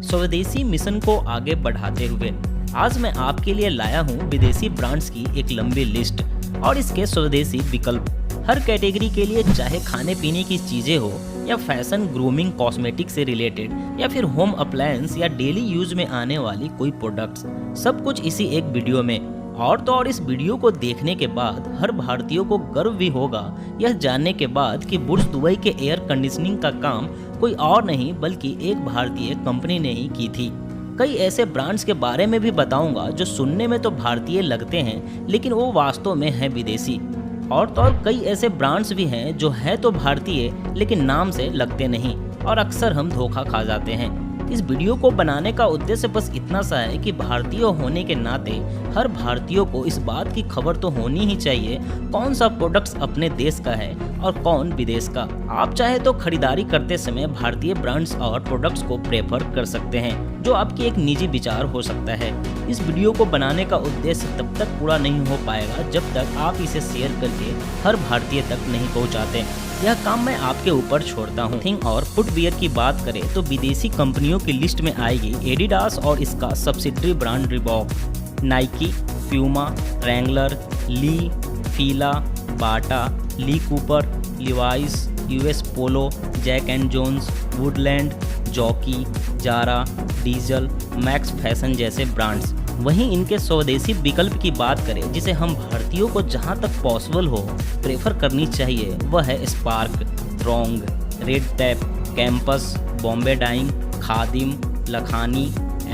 स्वदेशी मिशन को आगे बढ़ाते हुए आज मैं आपके लिए लाया हूँ विदेशी ब्रांड्स की एक लंबी लिस्ट और इसके स्वदेशी विकल्प। हर कैटेगरी के लिए, चाहे खाने पीने की चीजें हो या फैशन, ग्रूमिंग, कॉस्मेटिक से रिलेटेड या फिर होम अप्लायंस या डेली यूज में आने वाली कोई प्रोडक्ट्स, सब कुछ इसी एक वीडियो में। और तो और इस वीडियो को देखने के बाद हर भारतीय को गर्व भी होगा यह जानने के बाद कि बुर्ज दुबई के एयर कंडीशनिंग का काम कोई और नहीं बल्कि एक भारतीय कंपनी ने ही की थी। कई ऐसे ब्रांड्स के बारे में भी बताऊंगा जो सुनने में तो भारतीय लगते हैं लेकिन वो वास्तव में हैं विदेशी। और तो और कई ऐसे ब्रांड्स भी हैं जो है तो भारतीय लेकिन नाम से लगते नहीं और अक्सर हम धोखा खा जाते हैं। इस वीडियो को बनाने का उद्देश्य बस इतना सा है कि भारतीय होने के नाते हर भारतीय को इस बात की खबर तो होनी ही चाहिए कौन सा प्रोडक्ट्स अपने देश का है और कौन विदेश का। आप चाहे तो खरीदारी करते समय भारतीय ब्रांड्स और प्रोडक्ट्स को प्रेफर कर सकते हैं, जो आपकी एक निजी विचार हो सकता है। इस वीडियो को बनाने का उद्देश्य तब तक पूरा नहीं हो पाएगा जब तक आप इसे शेयर करके हर भारतीय तक नहीं पहुँचाते। यह काम मैं आपके ऊपर छोड़ता हूँ। थिंग और फुटवियर की बात करें तो विदेशी कंपनियों की लिस्ट में आएगी एडिडास और इसका subsidiary brand Reebok, Nike, Puma, Wrangler, Lee, Fila, Bata, Lee Cooper, Levi's, US Polo, Jack and Jones, Woodland, Jockey, Zara, Diesel, Max Fashion जैसे ब्रांड्स। वहीं इनके स्वदेशी विकल्प की बात करें जिसे हम भारतीयों को जहां तक पॉसिबल हो प्रेफर करनी चाहिए वह है स्पार्क, रोंग, Red Tape, Campus, Bombay Dyeing, Khadim, Lakhani,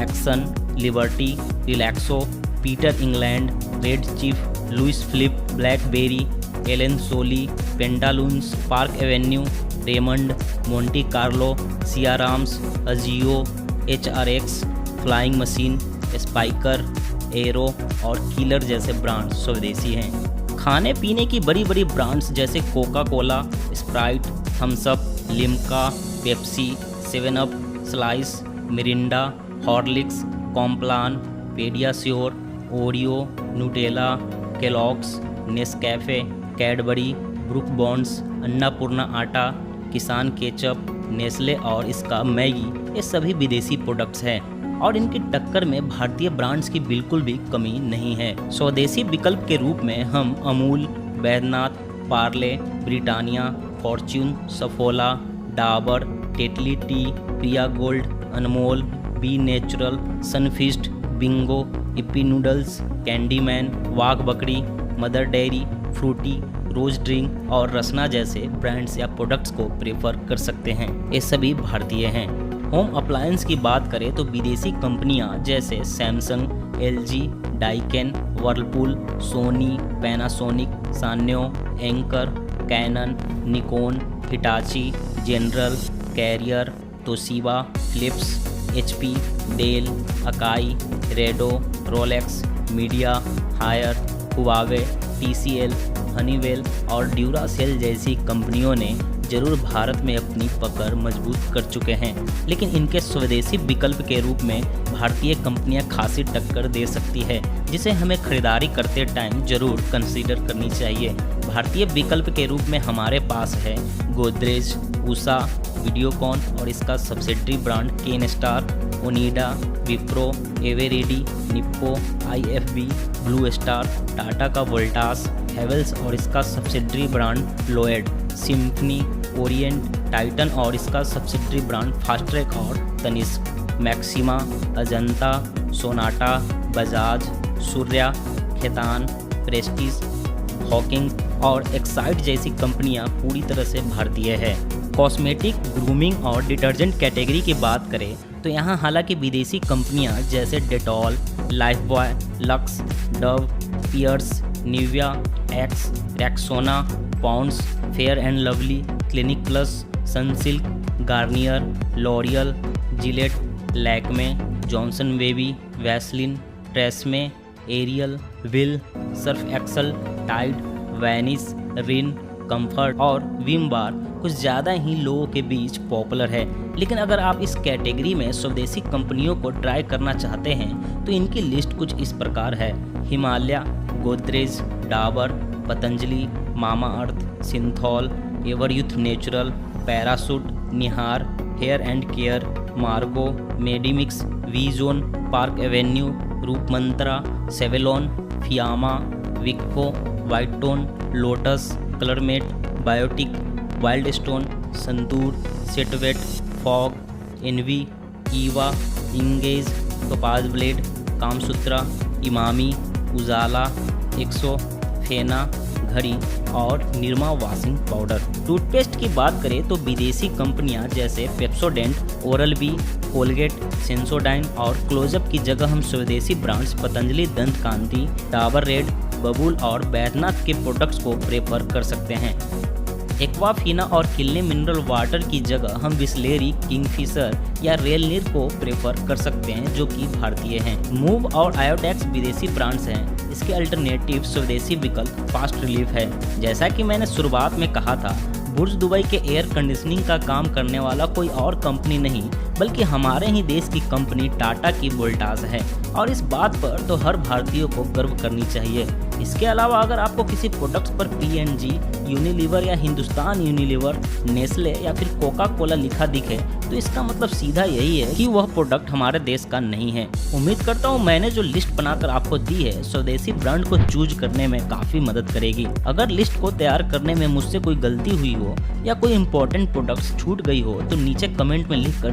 Action, Liberty, Relaxo, Peter England, Red Chief, Louis Philippe, Blackberry, Allen Solly, Pantaloons, Park Avenue, Raymond, Monte Carlo, Siyaram's, Ajio, HRX, Flying Machine, Spykar, Arrow और किलर जैसे brands स्वदेशी हैं। खाने पीने की बड़ी बड़ी ब्रांड्स जैसे Coca Cola, Sprite, Thums Up, Limca, Pepsi, 7 Up, Slice, Mirinda, Horlicks, Complan, PediaSure, Oreo, Nutella, Kellogg's, Nescafe, Cadbury, book bonds, Annapurna आटा, किसान केचप, नेस्ले और इसका मैगी, ये सभी विदेशी प्रोडक्ट्स हैं और इनकी टक्कर में भारतीय ब्रांड्स की बिल्कुल भी कमी नहीं है। स्वदेशी विकल्प के रूप में हम Amul, Baidyanath, Parle, Britannia, Fortune, Saffola, Dabur, Tetley Tea, Priya Gold, Anmol, B Natural, Sunfeast, Bingo, Yippee noodles, Candyman, Wagh Bakri, Mother Dairy, Frooti, Rose drink और रसना जैसे ब्रांड्स या प्रोडक्ट्स को प्रेफर कर सकते हैं। ये सभी भारतीय हैं। होम अप्लायंस की बात करें तो विदेशी कंपनियां जैसे Samsung, LG, Daikin, Whirlpool, Sony, Panasonic, Sanyo, Anchor, Canon, Nikon, Hitachi, General, Carrier, Toshiba, Philips, HP, Dell, Akai, Rado, Rolex, Midea, Haier, Huawei, TCL, Honeywell और ड्यूरासेल जैसी कंपनियों ने जरूर भारत में अपनी पकड़ मजबूत कर चुके हैं, लेकिन इनके स्वदेशी विकल्प के रूप में भारतीय कंपनियां खासी टक्कर दे सकती है जिसे हमें खरीदारी करते टाइम जरूर कंसीडर करनी चाहिए। भारतीय विकल्प के रूप में हमारे पास है गोदरेज, उषा, वीडियोकॉन और इसका subsidiary brand Kenstar, Onida, Wipro, Eveready, Nippo, IFB, Blue Star, Tata का वोल्टास, हेवेल्स और इसका subsidiary brand Lloyd, Symphony, Orient, Titan और इसका सब्सिडरी ब्रांड फास्ट्रैक और Tanishq, Maxima, Ajanta, Sonata, Bajaj, Surya, Khaitan, Prestige, Hawkins और एक्साइड जैसी कंपनियां पूरी तरह से भारतीय है। कॉस्मेटिक, ग्रूमिंग और डिटर्जेंट कैटेगरी की बात करें तो यहाँ हालांकि विदेशी कंपनियां जैसे Dettol, Lifebuoy, Lux, Dove, Pears, Nivea, x, Rexona, Pond's, Fair and Lovely, Clinic Plus, Sunsilk, Garnier, L'Oreal, Gillette, Lakme, Johnson baby, Vaseline, Tresemme, Ariel, Wheel, Surf Excel, Tide, Vanish, Rin, Comfort और Vim bar कुछ ज़्यादा ही लोगों के बीच popular है। लेकिन अगर आप इस कैटेगरी में स्वदेशी कंपनियों को ट्राई करना चाहते हैं तो इनकी लिस्ट कुछ इस प्रकार है: Himalaya, Godrej, Dabur, Patanjali, Mama Earth, Cinthol, Everyuth Natural, Parachute, Nihar, Hair and Care, Margo, Medimix, Vi John, Park Avenue, Roop Mantra, Savlon, Fiama, Vicco, White Tone, Lotus, Colormate, Biotique, Wild Stone, Santoor, Set Wet, Fogg, Envy, Eva, Engage, Topaz blade, Kamasutra, Emami, Ujala, Exo, Fena, Ghadi और Nirma washing powder. Toothpaste की बात करें तो विदेशी कंपनियां जैसे Pepsodent, Oral B, Colgate, Sensodyne और Closeup की जगह हम स्वदेशी ब्रांड्स पतंजलि दंत कांति, डाबर रेड, बबूल और बैद्यनाथ के प्रोडक्ट्स को प्रेफर कर सकते हैं। एक्वाफिना और किल्ले मिनरल वाटर की जगह हम बिस्लेरी, किंगफिशर या रेलनीर को प्रेफर कर सकते हैं जो कि भारतीय हैं। मूव और आयोडेक्स विदेशी ब्रांड्स हैं। इसके अल्टरनेटिव स्वदेशी विकल्प फास्ट रिलीफ है। जैसा कि मैंने शुरुआत में कहा था, बुर्ज दुबई के एयर कंडीशनिंग का काम करने वाला कोई और कंपनी नहीं बल्कि हमारे ही देश की कंपनी टाटा की वोल्टास है और इस बात पर तो हर भारतीय को गर्व करनी चाहिए। इसके अलावा अगर आपको किसी प्रोडक्ट्स पर पीएनजी, यूनिलीवर या हिंदुस्तान यूनिलीवर, नेस्ले या फिर कोका कोला लिखा दिखे तो इसका मतलब सीधा यही है कि वह प्रोडक्ट हमारे देश का नहीं है। उम्मीद करता हूँ मैंने जो लिस्ट बनाकर आपको दी है स्वदेशी ब्रांड को चूज करने में काफी मदद करेगी। अगर लिस्ट को तैयार करने में मुझसे कोई गलती हुई हो या कोई इंपॉर्टेंट प्रोडक्ट्स छूट गई हो तो नीचे कमेंट में लिख कर